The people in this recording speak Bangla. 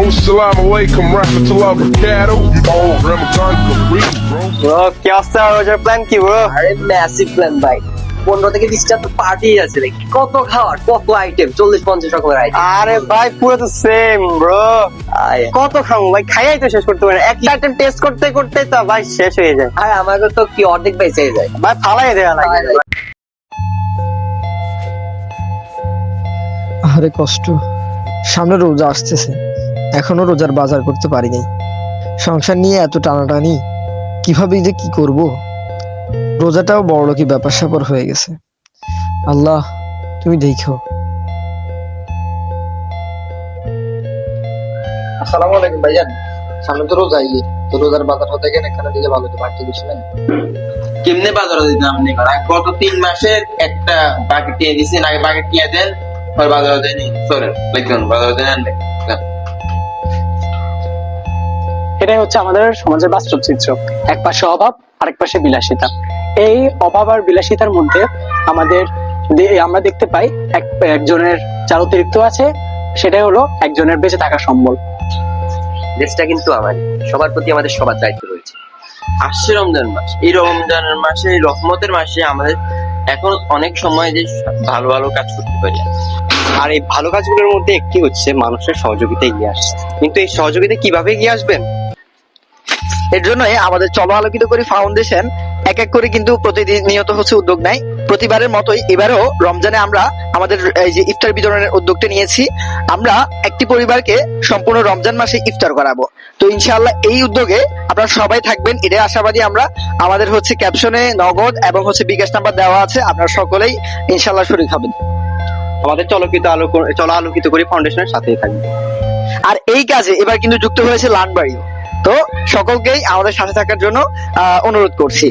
Assalamu alaikum rahmatullah barakatuh. Ramadan Kareem, bro. Bro কি অবস্থা? রোজার প্ল্যান কি ব্রো? আরে ম্যাসিভ প্ল্যান ভাই, 15 থেকে 20টা তো পার্টি আছে, like কত খাওয়ার, কত আইটেম, 40-50 রকমের আইটেম। আরে ভাই পুরো তো সেম ব্রো। কত খাবো ভাই, খাইয়াই তো শেষ করতে পারি না। একটা আইটেম টেস্ট করতে করতে তো ভাই শেষ হয়ে যায়। আর আমাকে তো কি অর্ধেক বেঁচে যায় ভাই ফালাই দেওয়া লাগে। আরে কষ্ট, সামনে রোজা আসতেছে, এখনো রোজার বাজার করতে পারি নাই। সংসার নিয়ে এত টানাটানি, কিভাবে যে কি করব। রোজাটাও বড় কি ব্যাপার স্যাপার হয়ে গেছে। আল্লাহ তুমি দেখো। আসসালামু আলাইকুম ভাইজান, সামনে তো রোজা আইয়ে, তো রোজার বাজার হতে গেলে এখানে দিলে ভালো হতো, বাড়তি কিছু নাই? কেমনে বাজার দিতাম আপনি? গত 3 মাসের একটা বাকেট কিনে দিয়েছেন, আগে বাকেট কিনে দেন, পরে বাজার দেয়নি। চলেন দেখুন বাজার দেন আনলে। এটাই হচ্ছে আমাদের সমাজের বাস্তব চিত্র। এক পাশে অভাব, আরেক পাশে বিলাসিতা। এই অভাব আর বিলাসিতার মধ্যে আমরা দেখতে পাই একজনের যার অতিরিক্ত আছে, সেটাই হলো একজনের বেঁচে থাকার সম্বল। দেশটা কিন্তু আমার, সবার প্রতি আমাদের সবার দায়িত্ব রয়েছে। আসছে রমজান মাস, এই রমজানের মাসে, এই রহমতের মাসে আমাদের এখন অনেক সময় যে ভালো ভালো কাজ করতে পারি। আর এই ভালো কাজগুলোর মধ্যে একটি হচ্ছে মানুষের সহযোগিতা এগিয়ে আসছে। কিন্তু এই সহযোগিতা কিভাবে এগিয়ে আসবেন? এর জন্য আমাদের চলো আলোকিত করি ফাউন্ডেশন এক এক করে কিন্তু প্রতিনিয়ত হচ্ছে উদ্যোগ নেয়। প্রতিবারের মতোই এবারও রমজানে আমরা আমাদের এই যে ইফতার বিতরণের উদ্যোগটা নিয়েছি। আমরা একটি পরিবারকে সম্পূর্ণ রমজান মাসে ইফতার করাবো। তো ইনশাআল্লাহ এই উদ্যোগে আপনারা সবাই থাকবেন, এটাই আশাবাদী আমরা। আমাদের হচ্ছে ক্যাপশনে নগদ এবং হচ্ছে বিকাশ নাম্বার দেওয়া আছে, আপনারা সকলেই ইনশাআল্লাহ শরীক হবেন। আমাদের চলো আলোকিত করি ফাউন্ডেশনের সাথেই থাকবে। আর এই কাজে এবার কিন্তু যুক্ত হয়েছে লানবাড়িও। তো সকলকেই আমাদের সাথে থাকার জন্য অনুরোধ করছি।